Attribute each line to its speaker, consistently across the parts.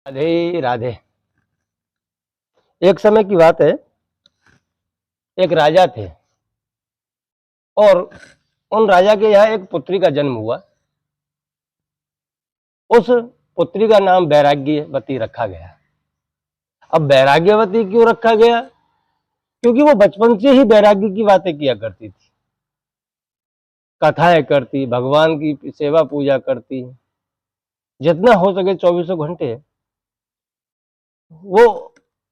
Speaker 1: राधे राधे। एक समय की बात है, एक राजा थे और उन राजा के यहाँ एक पुत्री का जन्म हुआ। उस पुत्री का नाम वैराग्यवती रखा गया। अब वैराग्यवती क्यों रखा गया? क्योंकि वो बचपन से ही वैराग्य की बातें किया करती थी, कथाएं करती, भगवान की सेवा पूजा करती, जितना हो सके 24 घंटे वो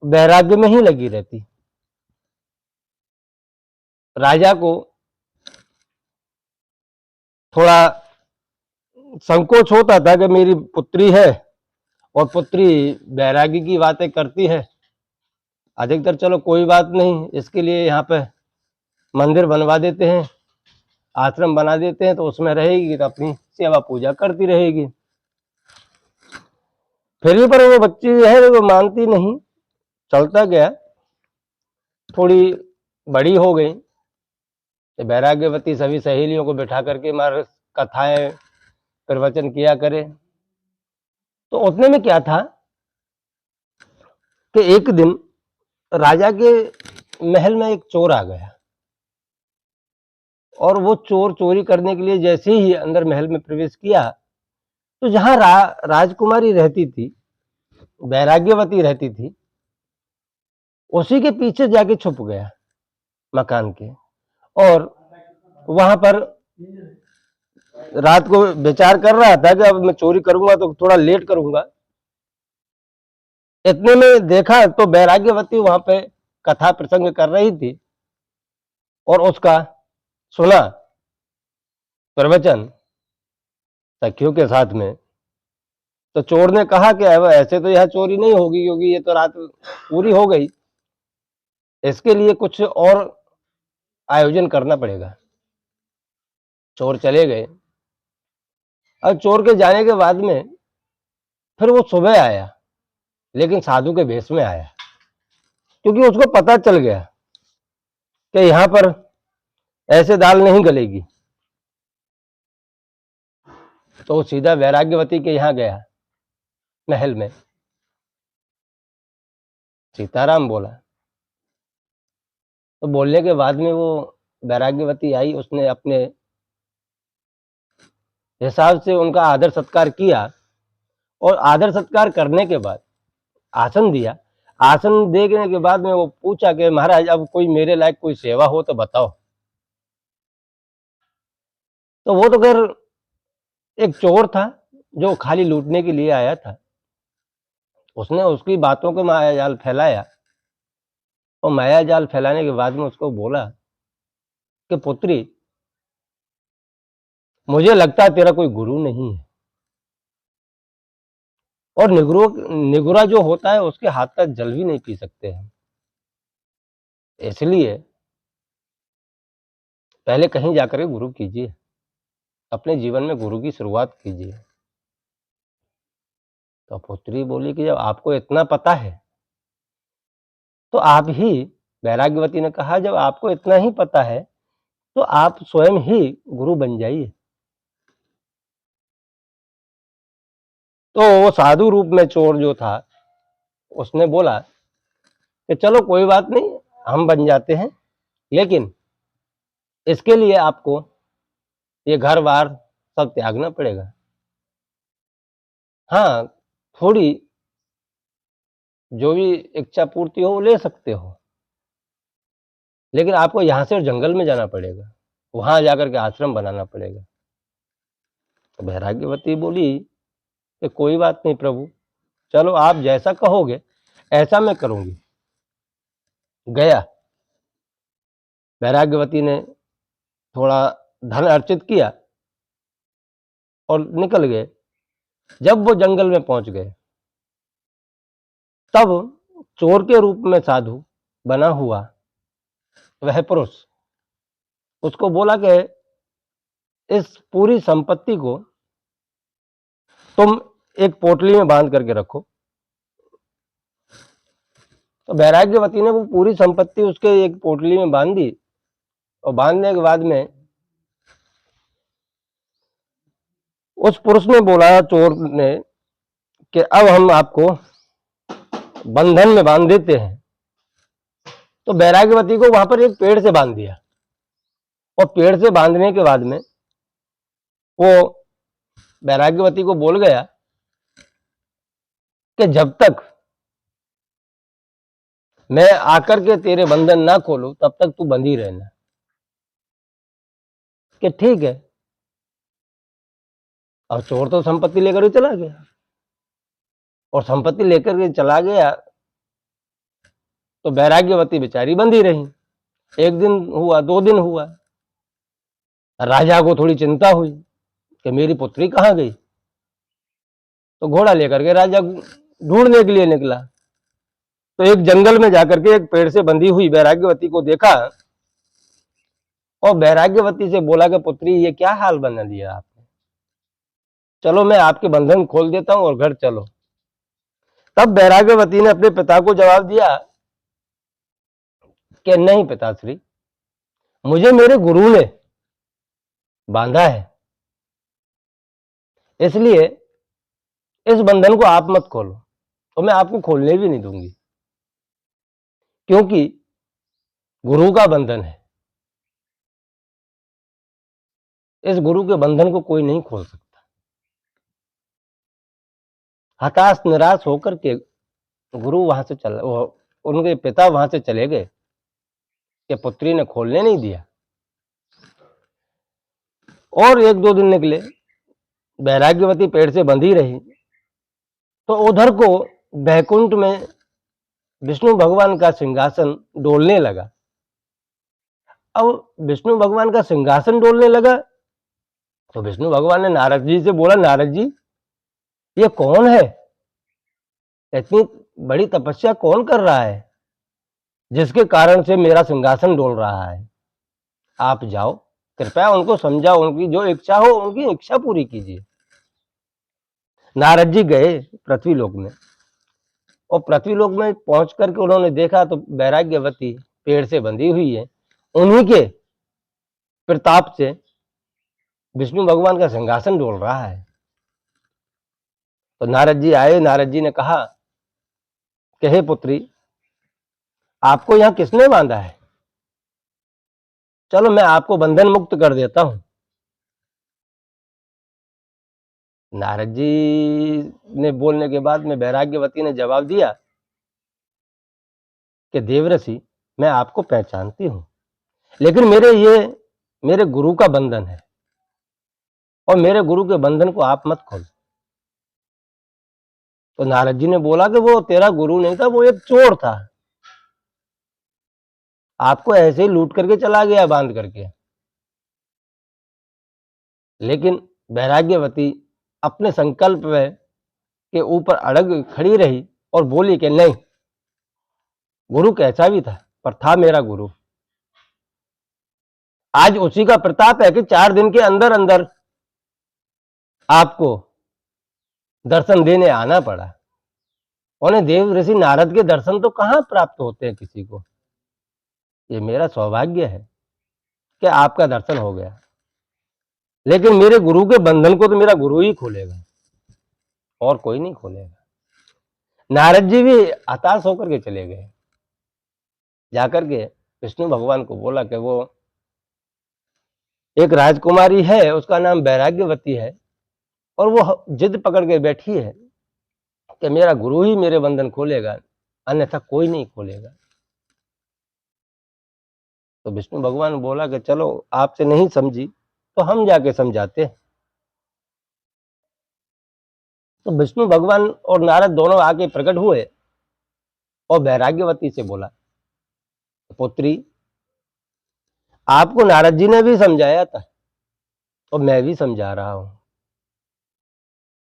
Speaker 1: वैराग्य में ही लगी रहती। राजा को थोड़ा संकोच होता था कि मेरी पुत्री है और पुत्री वैरागी की बातें करती है। अधिकतर चलो कोई बात नहीं, इसके लिए यहाँ पे मंदिर बनवा देते हैं, आश्रम बना देते हैं, तो उसमें रहेगी तो अपनी सेवा पूजा करती रहेगी। फिर भी पर वो बच्ची है वो मानती नहीं। चलता गया, थोड़ी बड़ी हो गई, वैराग्यवती सभी सहेलियों को बिठा करके मार कथाएं प्रवचन किया करे। तो उतने में क्या था कि एक दिन राजा के महल में एक चोर आ गया और वो चोर चोरी करने के लिए जैसे ही अंदर महल में प्रवेश किया तो जहां राजकुमारी रहती थी, वैराग्यवती रहती थी, उसी के पीछे जाके छुप गया मकान के। और वहां पर रात को विचार कर रहा था कि अब मैं चोरी करूंगा तो थोड़ा लेट करूंगा। इतने में देखा तो वैराग्यवती वहां पे कथा प्रसंग कर रही थी और उसका सुना प्रवचन सखियों के साथ में। तो चोर ने कहा कि अब ऐसे तो यह चोरी नहीं होगी, क्योंकि ये तो रात पूरी हो गई, इसके लिए कुछ और आयोजन करना पड़ेगा। चोर चले गए। अब चोर के जाने के बाद में फिर वो सुबह आया, लेकिन साधु के भेष में आया, क्योंकि उसको पता चल गया कि यहां पर ऐसे दाल नहीं गलेगी। तो वो सीधा वैराग्यवती के यहां गया महल में, सीताराम बोला। तो बोलने के बाद में वो वैराग्यवती आई, उसने अपने हिसाब से उनका आदर सत्कार किया और आदर सत्कार करने के बाद आसन दिया। आसन देने के बाद में वो पूछा कि महाराज अब कोई मेरे लायक कोई सेवा हो तो बताओ। तो वो तो खैर एक चोर था जो खाली लूटने के लिए आया था। उसने उसकी बातों को माया जाल फैलाया और माया जाल फैलाने के बाद में उसको बोला कि पुत्री, मुझे लगता है तेरा कोई गुरु नहीं है, और निगुरा जो होता है उसके हाथ का जल भी नहीं पी सकते हैं। इसलिए पहले कहीं जाकर के गुरु कीजिए, अपने जीवन में गुरु की शुरुआत कीजिए। तो पुत्री बोली कि जब आपको इतना पता है तो आप ही, वैराग्यवती ने कहा, जब आपको इतना ही पता है तो आप स्वयं ही गुरु बन जाइए। तो वो साधु रूप में चोर जो था उसने बोला कि चलो कोई बात नहीं, हम बन जाते हैं, लेकिन इसके लिए आपको ये घर बार सब त्यागना पड़ेगा। हाँ, थोड़ी जो भी इच्छा पूर्ति हो वो ले सकते हो, लेकिन आपको यहां से जंगल में जाना पड़ेगा, वहां जाकर के आश्रम बनाना पड़ेगा। तो वैराग्यवती बोली कि कोई बात नहीं प्रभु, चलो आप जैसा कहोगे ऐसा मैं करूंगी। गया, वैराग्यवती ने थोड़ा धन अर्चित किया और निकल गए। जब वो जंगल में पहुंच गए तब चोर के रूप में साधु बना हुआ वह पुरुष उसको बोला कि इस पूरी संपत्ति को तुम एक पोटली में बांध करके रखो। तो वैराग्यवती ने वो पूरी संपत्ति उसके एक पोटली में बांध दी और बांधने के बाद में उस पुरुष ने बोला, चोर ने, कि अब हम आपको बंधन में बांध देते हैं। तो बैराग्यवती को वहां पर एक पेड़ से बांध दिया, और पेड़ से बांधने के बाद में वो बैराग्यवती को बोल गया कि जब तक मैं आकर के तेरे बंधन ना खोलूं तब तक तू बंधी रहना। कि ठीक है। अब चोर तो संपत्ति लेकर के चला गया, और संपत्ति लेकर के चला गया तो बैराग्यवती बेचारी बंधी रही। एक दिन हुआ, 2 दिन हुआ, राजा को थोड़ी चिंता हुई कि मेरी पुत्री कहाँ गई। तो घोड़ा लेकर के राजा ढूंढने के लिए निकला। तो एक जंगल में जाकर के एक पेड़ से बंधी हुई बैराग्यवती को देखा, और बैराग्यवती से बोला कि पुत्री ये क्या हाल बना दिया आपने, चलो मैं आपके बंधन खोल देता हूं और घर चलो। तब बैराग्यवती ने अपने पिता को जवाब दिया कि नहीं पिताश्री, मुझे मेरे गुरु ने बांधा है, इसलिए इस बंधन को आप मत खोलो, तो मैं आपको खोलने भी नहीं दूंगी, क्योंकि गुरु का बंधन है। इस गुरु के बंधन को कोई नहीं खोल सकता। हताश निराश होकर के गुरु वहां से चला, उनके पिता वहां से चले गए कि पुत्री ने खोलने नहीं दिया। और 1-2 दिन निकले, बैराग्यवती पेड़ से बंधी रही। तो उधर को बैकुंठ में विष्णु भगवान का सिंहासन डोलने लगा। अब विष्णु भगवान का सिंहासन डोलने लगा तो विष्णु भगवान ने नारद जी से बोला, नारद जी ये कौन है, इतनी बड़ी तपस्या कौन कर रहा है जिसके कारण से मेरा सिंहासन डोल रहा है। आप जाओ, कृपया उनको समझाओ, उनकी जो इच्छा हो उनकी इच्छा पूरी कीजिए। नारद जी गए पृथ्वीलोक में, और पृथ्वीलोक में पहुंच करके उन्होंने देखा तो बैराग्यवती पेड़ से बंधी हुई है। उन्हीं के प्रताप से विष्णु भगवान का सिंहासन डोल रहा है। तो नारद जी आए, नारद जी ने कहा कि हे पुत्री, आपको यहां किसने बांधा है, चलो मैं आपको बंधन मुक्त कर देता हूं। नारद जी ने बोलने के बाद में बैराग्यवती ने जवाब दिया कि देवऋषि, मैं आपको पहचानती हूं, लेकिन मेरे गुरु का बंधन है, और मेरे गुरु के बंधन को आप मत खोलो। तो नारद जी ने बोला कि वो तेरा गुरु नहीं था, वो एक चोर था, आपको ऐसे ही लूट करके चला गया बांध करके। लेकिन बैराग्यवती अपने संकल्प के ऊपर अड़ग खड़ी रही और बोली कि नहीं, गुरु कैसा भी था पर था मेरा गुरु। आज उसी का प्रताप है कि 4 दिन के अंदर अंदर आपको दर्शन देने आना पड़ा। उन्हें देव ऋषि नारद के दर्शन तो कहां प्राप्त होते हैं किसी को। ये मेरा सौभाग्य है कि आपका दर्शन हो गया, लेकिन मेरे गुरु के बंधन को तो मेरा गुरु ही खोलेगा, और कोई नहीं खोलेगा। नारद जी भी हताश होकर के चले गए। जाकर के विष्णु भगवान को बोला कि वो एक राजकुमारी है, उसका नाम बैराग्यवती है, और वो जिद पकड़ के बैठी है कि मेरा गुरु ही मेरे बंधन खोलेगा, अन्यथा कोई नहीं खोलेगा। तो विष्णु भगवान बोला कि चलो आपसे नहीं समझी तो हम जाके समझाते हैं। तो विष्णु भगवान और नारद दोनों आके प्रकट हुए और बैराग्यवती से बोला, पुत्री, आपको नारद जी ने भी समझाया था और मैं भी समझा रहा हूं।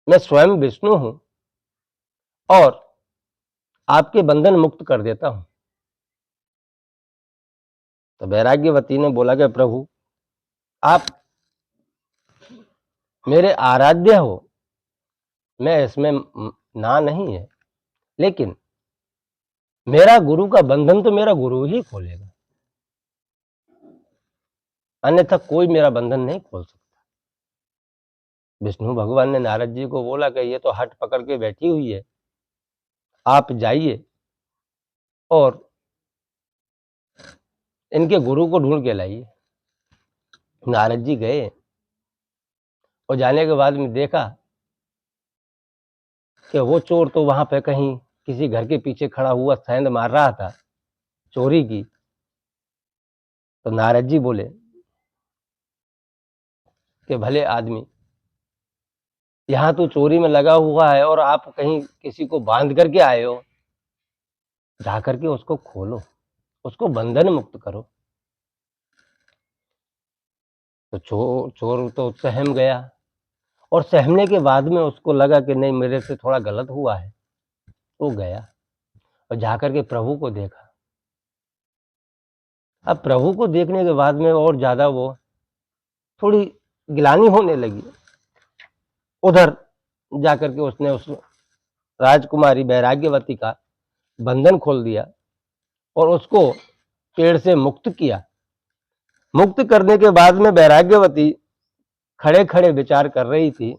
Speaker 1: मैं स्वयं विष्णु हूं और आपके बंधन मुक्त कर देता हूं। तो बैराग्यवती ने बोला कि प्रभु, आप मेरे आराध्य हो, मैं इसमें ना नहीं है, लेकिन मेरा गुरु का बंधन तो मेरा गुरु ही खोलेगा, अन्यथा कोई मेरा बंधन नहीं खोल सकता। विष्णु भगवान ने नारद जी को बोला कि ये तो हट पकड़ के बैठी हुई है, आप जाइए और इनके गुरु को ढूंढ के लाइए। नारद जी गए और जाने के बाद में देखा कि वो चोर तो वहां पे कहीं किसी घर के पीछे खड़ा हुआ सेंध मार रहा था चोरी की। तो नारद जी बोले कि भले आदमी, यहाँ तो चोरी में लगा हुआ है और आप कहीं किसी को बांध करके आए हो, जा करके उसको खोलो, उसको बंधन मुक्त करो। तो चोर तो सहम गया और सहमने के बाद में उसको लगा कि नहीं, मेरे से थोड़ा गलत हुआ है। वो गया और जाकर के प्रभु को देखा। अब प्रभु को देखने के बाद में और ज्यादा वो थोड़ी गिलानी होने लगी। उधर जाकर के उसने उस राजकुमारी वैराग्यवती का बंधन खोल दिया और उसको पेड़ से मुक्त किया। मुक्त करने के बाद में वैराग्यवती खड़े खड़े विचार कर रही थी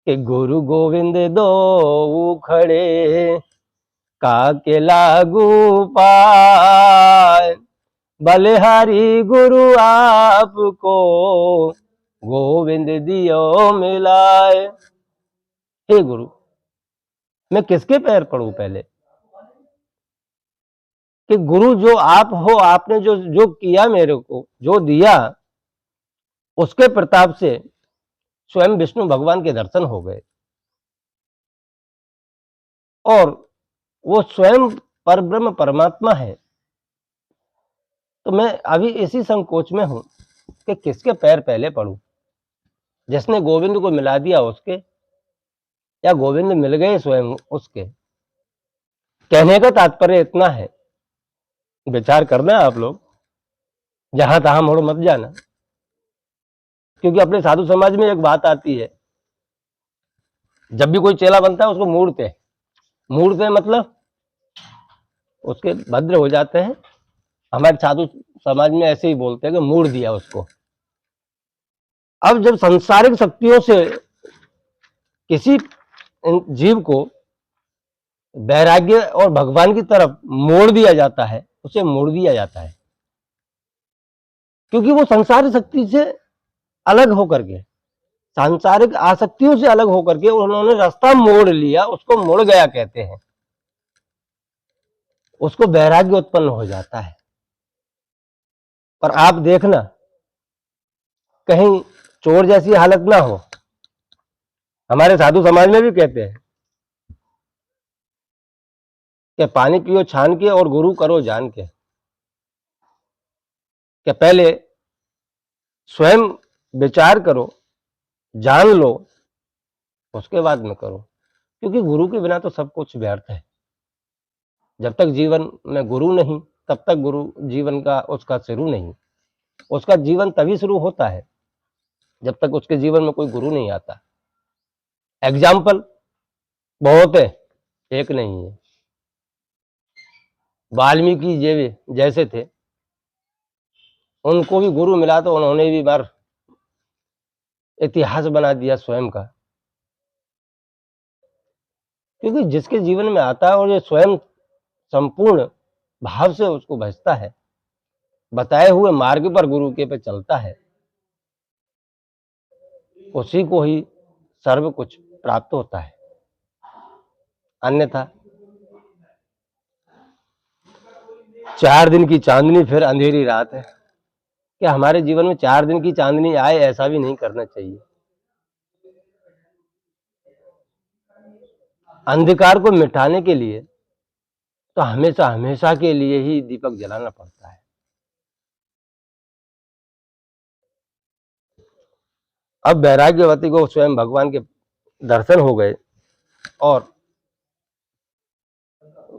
Speaker 1: कि गुरु गोविंद दो खड़े काके लागू पाए, बलिहारी गुरु आपको गोविंद दियो मिलाए। हे गुरु, मैं किसके पैर पड़ूं पहले कि गुरु जो आप हो, आपने जो जो किया मेरे को, जो दिया, उसके प्रताप से स्वयं विष्णु भगवान के दर्शन हो गए और वो स्वयं परब्रह्म परमात्मा है। तो मैं अभी इसी संकोच में हूं कि किसके पैर पहले पड़ूं, जिसने गोविंद को मिला दिया उसके, या गोविंद मिल गए स्वयं उसके। कहने का तात्पर्य इतना है, विचार करना आप लोग, जहां तहां मोड़ मत जाना। क्योंकि अपने साधु समाज में एक बात आती है, जब भी कोई चेला बनता है उसको मूड़ते मतलब उसके भद्र हो जाते हैं। हमारे साधु समाज में ऐसे ही बोलते हैं कि मूड़ दिया उसको। अब जब सांसारिक शक्तियों से किसी जीव को वैराग्य और भगवान की तरफ मोड़ दिया जाता है, उसे मोड़ दिया जाता है, क्योंकि वो संसारिक शक्ति से अलग होकर के, सांसारिक आसक्तियों से अलग होकर के उन्होंने रास्ता मोड़ लिया, उसको मुड़ गया कहते हैं। उसको वैराग्य उत्पन्न हो जाता है। पर आप देखना कहीं चोर जैसी हालत ना हो। हमारे साधु समाज में भी कहते हैं कि पानी पियो छान के और गुरु करो जान के, कि पहले स्वयं विचार करो, जान लो, उसके बाद में करो। क्योंकि गुरु के बिना तो सब कुछ व्यर्थ है। जब तक जीवन में गुरु नहीं, तब तक गुरु जीवन का उसका शुरू नहीं। उसका जीवन तभी शुरू होता है जब तक उसके जीवन में कोई गुरु नहीं आता। एग्जाम्पल बहुत है, एक नहीं है। वाल्मीकि जैसे थे, उनको भी गुरु मिला तो उन्होंने भी बार इतिहास बना दिया स्वयं का। क्योंकि जिसके जीवन में आता है और ये स्वयं संपूर्ण भाव से उसको भजता है, बताए हुए मार्ग पर गुरु के पे चलता है, उसी को ही सर्व कुछ प्राप्त होता है। अन्यथा 4 दिन की चांदनी फिर अंधेरी रात है। क्या हमारे जीवन में 4 दिन की चांदनी आए, ऐसा भी नहीं करना चाहिए। अंधकार को मिटाने के लिए तो हमेशा हमेशा के लिए ही दीपक जलाना पड़ता है। अब वैराग्यवती को स्वयं भगवान के दर्शन हो गए और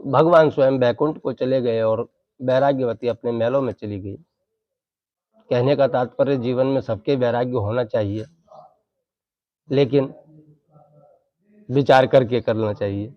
Speaker 1: भगवान स्वयं बैकुंठ को चले गए और वैराग्यवती अपने महलों में चली गई। कहने का तात्पर्य, जीवन में सबके वैराग्य होना चाहिए, लेकिन विचार करके करना चाहिए।